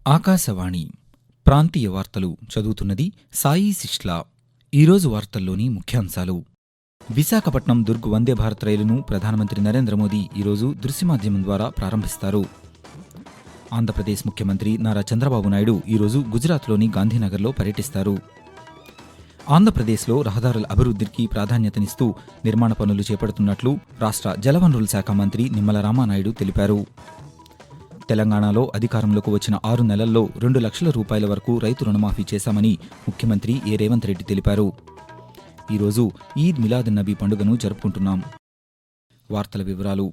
ఆకాశవాణి ప్రాంతీయ వార్తలు చదువుతున్నది సాయి సిష్లా. ఈరోజు వార్తల్లోని ముఖ్యాంశాలు. విశాఖపట్నం దుర్గ్ వందే భారత్ రైలును ప్రధానమంత్రి నరేంద్ర మోదీ ఈరోజు దృశ్యమాధ్యమం ద్వారా ప్రారంభిస్తారు. ఆంధ్రప్రదేశ్ ముఖ్యమంత్రి నారా చంద్రబాబు నాయుడు ఈరోజు గుజరాత్లోని గాంధీనగర్లో పర్యటిస్తారు. ఆంధ్రప్రదేశ్లో రహదారుల అభివృద్ధికి ప్రాధాన్యతనిస్తూ నిర్మాణ పనులు చేపడుతున్నట్లు రాష్ట్ర జలవనరుల శాఖ మంత్రి నిమ్మల రామానాయుడు తెలిపారు. తెలంగాణలో అధికారంలోకి వచ్చిన 6 నెలల్లో 2 లక్షల రూపాయల వరకు రైతు రుణమాఫీ చేశామని ముఖ్యమంత్రి రేవంత్ రెడ్డి తెలిపారు. ఈరోజు ఈద్ మిలాదున్నబీ పండుగను జరుపుకుంటున్నాం. వార్తల వివరాలు.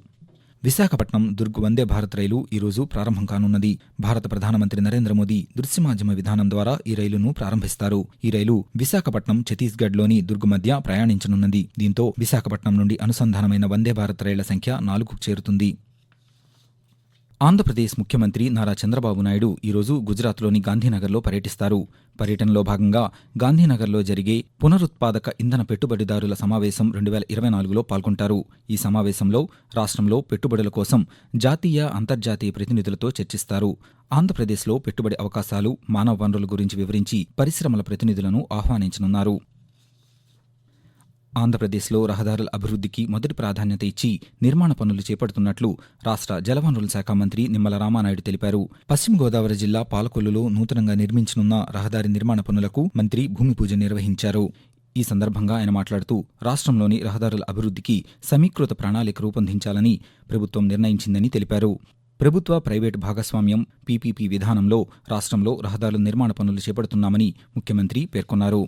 విశాఖపట్నం దుర్గ్ వందే భారత్ రైలు ఈరోజు ప్రారంభం కానున్నది. భారత ప్రధానమంత్రి నరేంద్ర మోదీ దృశ్యమాధ్యమ విధానం ద్వారా ఈ రైలును ప్రారంభిస్తారు. ఈ రైలు విశాఖపట్నం, ఛత్తీస్గఢ్లోని దుర్గ్ మధ్య ప్రయాణించనున్నది. దీంతో విశాఖపట్నం నుండి అనుసంధానమైన వందే భారత్ రైళ్ల సంఖ్య 4కు చేరుతుంది. ఆంధ్రప్రదేశ్ ముఖ్యమంత్రి నారా చంద్రబాబు నాయుడు ఈరోజు గుజరాత్లోని గాంధీనగర్లో పర్యటిస్తారు. పర్యటనలో భాగంగా గాంధీనగర్లో జరిగే పునరుత్పాదక ఇంధన పెట్టుబడిదారుల సమావేశం 2024లో పాల్గొంటారు. ఈ సమావేశంలో రాష్ట్రంలో పెట్టుబడుల కోసం జాతీయ, అంతర్జాతీయ ప్రతినిధులతో చర్చిస్తారు. ఆంధ్రప్రదేశ్లో పెట్టుబడి అవకాశాలు, మానవ వనరుల గురించి వివరించి పరిశ్రమల ప్రతినిధులను ఆహ్వానించనున్నారు. ఆంధ్రప్రదేశ్లో రహదారుల అభివృద్ధికి మొదటి ప్రాధాన్యత ఇచ్చి నిర్మాణ పనులు చేపడుతున్నట్లు రాష్ట్ర జలవనరుల శాఖ మంత్రి నిమ్మల రామానాయుడు తెలిపారు. పశ్చిమ గోదావరి జిల్లా పాలకొల్లులో నూతనంగా నిర్మించనున్న రహదారి నిర్మాణ పనులకు మంత్రి భూమి పూజ నిర్వహించారు. ఈ సందర్భంగా ఆయన మాట్లాడుతూ రాష్ట్రంలోని రహదారుల అభివృద్ధికి సమీకృత ప్రణాళిక రూపొందించాలని ప్రభుత్వం నిర్ణయించిందని తెలిపారు. ప్రభుత్వ, ప్రైవేటు భాగస్వామ్యం పీపీపీ విధానంలో రాష్ట్రంలో రహదారుల నిర్మాణ పనులు చేపడుతున్నామని ముఖ్యమంత్రి పేర్కొన్నారు.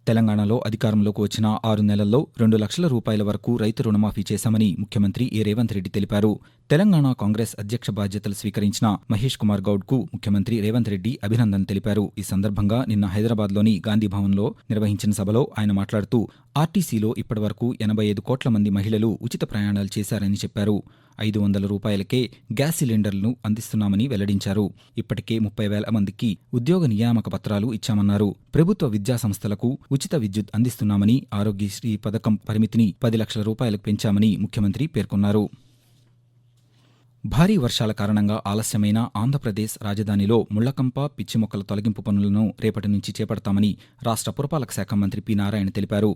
తెలంగాణలో అధికారంలోకి వచ్చిన 6 నెలల్లో 2 లక్షల రూపాయల వరకు రైతు రుణమాఫీ చేశామని ముఖ్యమంత్రి రేవంత్ రెడ్డి తెలిపారు. తెలంగాణ కాంగ్రెస్ అధ్యక్ష బాధ్యతలు స్వీకరించిన మహేష్ కుమార్ గౌడ్కు ముఖ్యమంత్రి రేవంత్ రెడ్డి అభినందన తెలిపారు. ఈ సందర్భంగా నిన్న హైదరాబాద్లోని గాంధీభవన్లో నిర్వహించిన సభలో ఆయన మాట్లాడుతూ ఆర్టీసీలో ఇప్పటివరకు 85 కోట్ల మంది మహిళలు ఉచిత ప్రయాణాలు చేశారని చెప్పారు. 500 రూపాయలకే గ్యాస్ సిలిండర్లను అందిస్తున్నామని వెల్లడించారు. ఇప్పటికే 30,000 మందికి ఉద్యోగ నియామక పత్రాలు ఇచ్చామన్నారు. ప్రభుత్వ విద్యా సంస్థలకు ఉచిత విద్యుత్ అందిస్తున్నామని, ఆరోగ్యశ్రీ పథకం పరిమితిని 10 లక్షల రూపాయలకు పెంచామని ముఖ్యమంత్రి పేర్కొన్నారు. భారీ వర్షాల కారణంగా ఆలస్యమైన ఆంధ్రప్రదేశ్ రాజధానిలో ముళ్లకంప, పిచ్చి మొక్కల తొలగింపు పనులను రేపటి నుంచి చేపడతామని రాష్ట్ర పురపాలక శాఖ మంత్రి పి. నారాయణ తెలిపారు.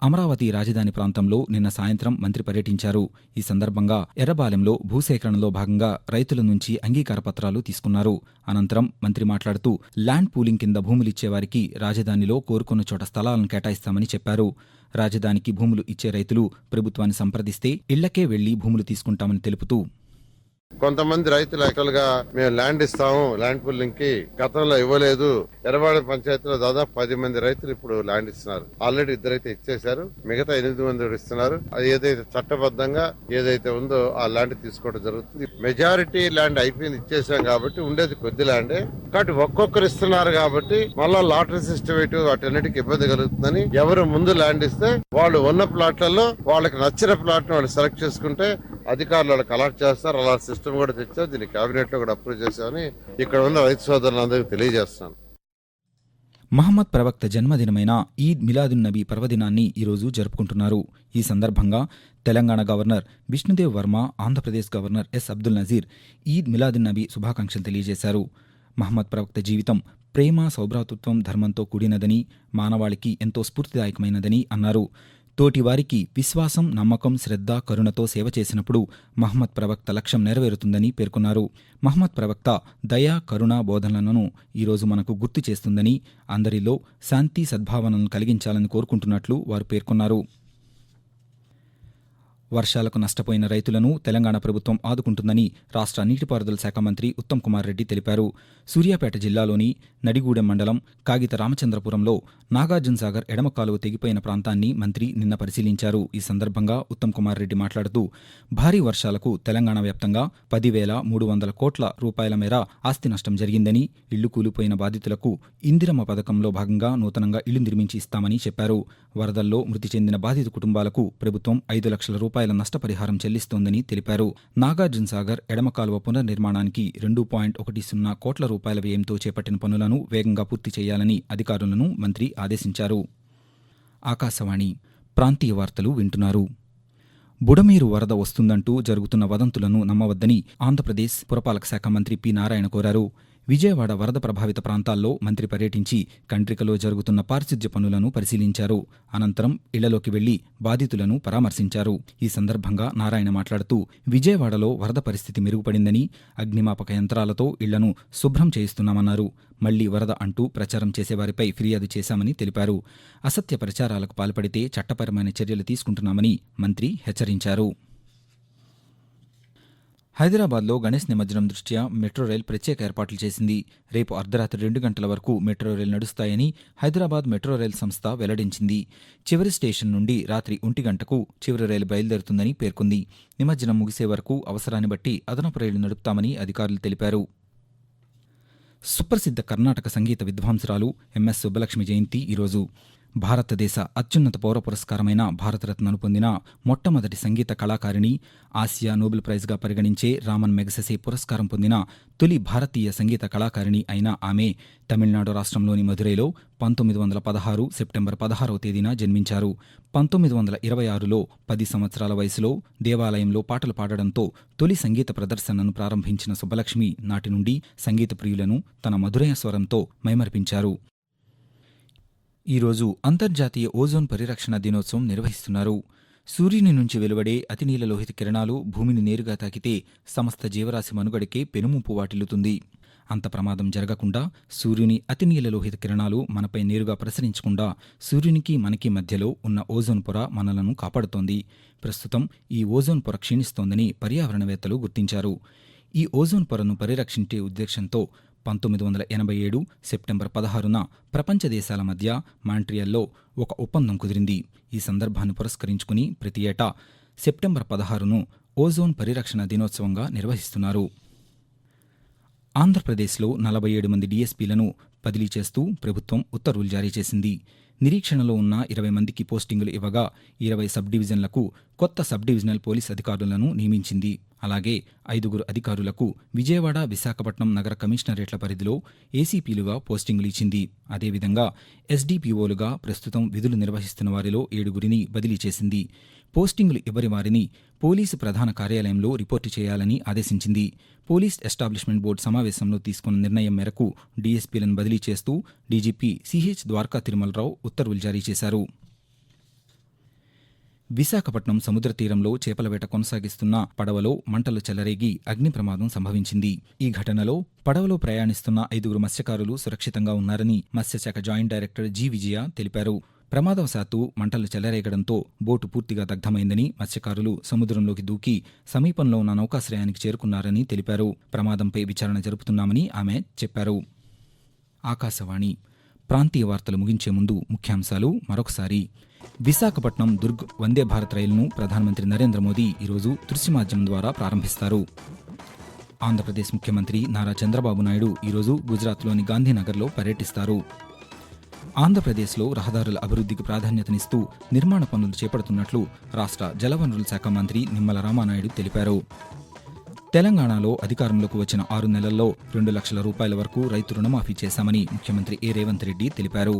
అమరావతి రాజధాని ప్రాంతంలో నిన్న సాయంత్రం మంత్రి పర్యటించారు. ఈ సందర్భంగా ఎర్రబాలెంలో భూసేకరణలో భాగంగా రైతుల నుంచి అంగీకార పత్రాలు తీసుకున్నారు. అనంతరం మంత్రి మాట్లాడుతూ ల్యాండ్ పూలింగ్ కింద భూములిచ్చేవారికి రాజధానిలో కోరుకున్న చోట స్థలాలను కేటాయిస్తామని చెప్పారు. రాజధానికి భూములు ఇచ్చే రైతులు ప్రభుత్వాన్ని సంప్రదిస్తే ఇళ్లకే వెళ్లి భూములు తీసుకుంటామని తెలుపుతూ కొంతమంది రైతులు యాక్చువల్ గా మేము ల్యాండ్ ఇస్తాము, ల్యాండ్ పూలింగ్ కి గతంలో ఇవ్వలేదు. ఎర్రవాడ పంచాయతీలో దాదాపు 10 మంది రైతులు ఇప్పుడు ల్యాండ్ ఇస్తున్నారు. ఆల్రెడీ 2 అయితే ఇచ్చేశారు, మిగతా 8 మంది ఇస్తున్నారు. అది ఏదైతే చట్టబద్ధంగా ఏదైతే ఉందో ఆ ల్యాండ్ తీసుకోవడం జరుగుతుంది. మెజారిటీ ల్యాండ్ అయిపోయింది, ఇచ్చేసాం కాబట్టి ఉండేది కొద్ది ల్యాండే. కాబట్టి ఒక్కొక్కరు ఇస్తున్నారు కాబట్టి మళ్ళా లాటరీ సిస్టమ్ వాటన్నిటికి ఇబ్బంది కలుగుతుందని ఎవరు ముందు ల్యాండ్ ఇస్తే వాళ్ళు ఉన్న ప్లాట్లలో వాళ్ళకి నచ్చిన ప్లాట్ వాళ్ళు సెలెక్ట్ చేసుకుంటే అధికారులు వాళ్ళకి అలాట్ చేస్తారు. అలా సిస్టమ్ కూడా తెచ్చారు, దీన్ని కేబినెట్ లో కూడా అప్రూవ్ చేశామని ఇక్కడ ఉన్న రైతు సోదరులందరికీ తెలియజేస్తున్నాను. మహమ్మద్ ప్రవక్త జన్మదినమైన ఈద్ మిలాదున్నబీ పర్వదినాన్ని ఈరోజు జరుపుకుంటున్నారు. ఈ సందర్భంగా Telangana governor Vishnudev Varma, Andhra Pradesh governor S. Abdul Nazeer Eid Milad un Nabi శుభాకాంక్షలు తెలియజేశారు. మహమ్మద్ ప్రవక్త జీవితం ప్రేమ, సౌభ్రాతృత్వం, ధర్మంతో కూడినదని, మానవాళికి ఎంతో స్ఫూర్తిదాయకమైనదని అన్నారు. తోటివారికి విశ్వాసం, నమ్మకం, శ్రద్ధ, కరుణతో సేవ చేసినప్పుడు మహమ్మద్ ప్రవక్త లక్ష్యం నెరవేరుతుందని పేర్కొన్నారు. మహమ్మద్ ప్రవక్త దయ, కరుణ బోధనలను ఈరోజు మనకు గుర్తు చేస్తుందని, అందరిలో శాంతి, సద్భావనలను కలిగించాలని కోరుకుంటున్నట్లు వారు పేర్కొన్నారు. వర్షాలకు నష్టపోయిన రైతులను తెలంగాణ ప్రభుత్వం ఆదుకుంటుందని రాష్ట్ర నీటిపారుదల శాఖ మంత్రి ఉత్తమ్ కుమార్ రెడ్డి తెలిపారు. సూర్యాపేట జిల్లాలోని నడిగూడెం మండలం కాగిత రామచంద్రపురంలో నాగార్జునసాగర్ ఎడమ కాలువ తెగిపోయిన ప్రాంతాన్ని మంత్రి నిన్న పరిశీలించారు. ఈ సందర్భంగా ఉత్తమ్ కుమార్ రెడ్డి మాట్లాడుతూ భారీ వర్షాలకు తెలంగాణ వ్యాప్తంగా 10,300 కోట్ల రూపాయల మేర ఆస్తి నష్టం జరిగిందని, ఇళ్లు కూలిపోయిన బాధితులకు ఇందిరమ్మ పథకంలో భాగంగా నూతనంగా ఇళ్లు నిర్మించి ఇస్తామని చెప్పారు. వరదల్లో మృతి చెందిన బాధిత కుటుంబాలకు ప్రభుత్వం 5 లక్షల రూపాయల నష్టపరిహారం చెల్లిస్తోందని తెలిపారు. నాగార్జునసాగర్ ఎడమ కాలువ పునర్నిర్మాణానికి 2.10 కోట్ల రూపాయల వ్యయంతో చేపట్టిన పనులను వేగంగా పూర్తి చేయాలని అధికారులను మంత్రి ఆదేశించారు. ఆకాశవాణి ప్రాంతీయ వార్తలు వింటున్నారు. బుడమేరు వరద వస్తుందంటూ జరుగుతున్న వదంతులను నమ్మవద్దని ఆంధ్రప్రదేశ్ పురపాలక శాఖ మంత్రి పి నారాయణ కోరారు. విజయవాడ వరద ప్రభావిత ప్రాంతాల్లో మంత్రి పర్యటించి కండ్రికలో జరుగుతున్న పారిశుధ్య పనులను పరిశీలించారు. అనంతరం ఇళ్లలోకి వెళ్లి బాధితులను పరామర్శించారు. ఈ సందర్భంగా నారాయణ మాట్లాడుతూ విజయవాడలో వరద పరిస్థితి మెరుగుపడిందని, అగ్నిమాపక యంత్రాలతో ఇళ్లను శుభ్రం చేయిస్తున్నామన్నారు. మళ్లీ వరద అంటూ ప్రచారం చేసేవారిపై ఫిర్యాదు చేశామని తెలిపారు. అసత్య ప్రచారాలకు పాల్పడితే చట్టపరమైన చర్యలు తీసుకుంటున్నామని మంత్రి హెచ్చరించారు. హైదరాబాద్లో గణేష్ నిమజ్జనం దృష్ట్యా మెట్రో రైల్ ప్రత్యేక ఏర్పాట్లు చేసింది. రేపు అర్ధరాత్రి 2 గంటల వరకు మెట్రో రైలు నడుస్తాయని హైదరాబాద్ మెట్రో రైల్ సంస్థ వెల్లడించింది. చివరి స్టేషన్ నుండి రాత్రి 1 గంటకు చివరి రైలు బయలుదేరుతుందని పేర్కొంది. నిమజ్జనం ముగిసే వరకు అవసరాన్ని బట్టి అదనపు రైలు నడుపుతామని అధికారులు తెలిపారు. సుప్రసిద్ధ కర్ణాటక సంగీత విద్వాంసురాలు ఎంఎస్ సుబ్బలక్ష్మి జయంతి ఈరోజు. భారతదేశ అత్యున్నత పౌర పురస్కారమైన భారతరత్నను పొందిన మొట్టమొదటి సంగీత కళాకారిణి, ఆసియా నోబెల్ ప్రైజ్గా పరిగణించే రామన్ మెగసెసే పురస్కారం పొందిన తొలి భారతీయ సంగీత కళాకారిణి అయిన ఆమె తమిళనాడు రాష్ట్రంలోని మదురైలో 1916 సెప్టెంబర్ 16వ తేదీన జన్మించారు. 1926లో 10 సంవత్సరాల వయసులో దేవాలయంలో పాటలు పాడడంతో తొలి సంగీత ప్రదర్శనను ప్రారంభించిన సుబ్బలక్ష్మి నాటి నుండి సంగీత ప్రియులను తన మధురయ స్వరంతో మైమరిపించారు. ఈరోజు అంతర్జాతీయ ఓజోన్ పరిరక్షణ దినోత్సవం నిర్వహిస్తున్నారు. సూర్యుని నుంచి వెలువడే అతినీలలోహిత కిరణాలు భూమిని నేరుగా తాకితే సమస్త జీవరాశి మనుగడకే పెనుముప్పు వాటిల్లుతుంది. అంత ప్రమాదం జరగకుండా సూర్యుని అతినీలలోహిత కిరణాలు మనపై నేరుగా ప్రసరించకుండా సూర్యునికి మనకి మధ్యలో ఉన్న ఓజోన్ పొర మనలను కాపాడుతోంది. ప్రస్తుతం ఈ ఓజోన్ పొర క్షీణిస్తోందని పర్యావరణవేత్తలు గుర్తించారు. ఈ ఓజోన్ పొరను పరిరక్షించే ఉద్దేశంతో 1987 సెప్టెంబర్ 16న ప్రపంచ దేశాల మధ్య మాంట్రియాల్లో ఒక ఒప్పందం కుదిరింది. ఈ సందర్భాన్ని పురస్కరించుకుని ప్రతి ఏటా సెప్టెంబర్ 16ను ఓజోన్ పరిరక్షణ దినోత్సవంగా నిర్వహిస్తున్నారు. ఆంధ్రప్రదేశ్లో 47 మంది డీఎస్పీలను బదిలీ చేస్తూ ప్రభుత్వం ఉత్తర్వులు జారీ చేసింది. నిరీక్షణలో ఉన్న 20 మందికి పోస్టింగులు ఇవ్వగా 20 సబ్ డివిజన్లకు కొత్త సబ్ డివిజనల్ పోలీస్ అధికారులను నియమించింది. అలాగే 5 అధికారులకు విజయవాడ, విశాఖపట్నం నగర కమిషనరేట్ల పరిధిలో ఏసీపీలుగా పోస్టింగులు ఇచ్చింది. అదేవిధంగా ఎస్డీపీఓలుగా ప్రస్తుతం విధులు నిర్వహిస్తున్న వారిలో 7 బదిలీ చేసింది. పోస్టింగులు ఇవ్వని వారిని పోలీసు ప్రధాన కార్యాలయంలో రిపోర్టు చేయాలని ఆదేశించింది. పోలీస్ ఎస్టాబ్లిష్మెంట్ బోర్డు సమావేశంలో తీసుకున్న నిర్ణయం మేరకు డీఎస్పీలను బదిలీ చేస్తూ డీజీపీ సిహెచ్ ద్వారకా తిరుమలరావు ఉత్తర్వులు జారీ చేశారు. విశాఖపట్నం సముద్ర తీరంలో చేపల వేట కొనసాగిస్తున్న పడవలో మంటలు చెలరేగి అగ్ని ప్రమాదం సంభవించింది. ఈ ఘటనలో పడవలో ప్రయాణిస్తున్న 5 మత్స్యకారులు సురక్షితంగా ఉన్నారని మత్స్యశాఖ జాయింట్ డైరెక్టర్ జి విజయ తెలిపారు. ప్రమాదవశాత్తు మంటలు చెలరేగడంతో బోటు పూర్తిగా దగ్ధమైందని, మత్స్యకారులు సముద్రంలోకి దూకి సమీపంలో ఉన్న నౌకాశ్రయానికి చేరుకున్నారని తెలిపారు. ప్రమాదంపై విచారణ జరుపుతున్నామని ఆమె చెప్పారు. ఆకాశవాణి ప్రాంతీయ వార్తలు ముగించే ముందు ముఖ్యాంశాలు మరొకసారి. విశాఖపట్నం దుర్గ్ వందే భారత్ రైలును ప్రధానమంత్రి నరేంద్ర మోదీ ఈరోజు దృశ్య మాధ్యమం ద్వారా ప్రారంభిస్తారు. ఆంధ్రప్రదేశ్ ముఖ్యమంత్రి నారా చంద్రబాబు నాయుడు ఈరోజు గుజరాత్లోని గాంధీనగర్లో పర్యటిస్తారు. ఆంధ్రప్రదేశ్లో రహదారుల అభివృద్ధికి ప్రాధాన్యతనిస్తూ నిర్మాణ పనులు చేపడుతున్నట్లు రాష్ట్ర జలవనరుల శాఖ మంత్రి నిమ్మల రామానాయుడు తెలిపారు. తెలంగాణలో అధికారంలోకి వచ్చిన 6 నెలల్లో 2 లక్షల రూపాయల వరకు రైతు రుణమాఫీ చేశామని ముఖ్యమంత్రి ఏ రేవంత్ రెడ్డి తెలిపారు.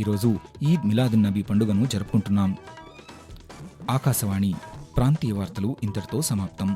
ఈరోజు ఈద్ మిలాదున్ నబీ పండుగను జరుపుకుంటున్నాం. ఆకాశవాణి ప్రాంతీయ వార్తలు ఇంతటితో సమాప్తం.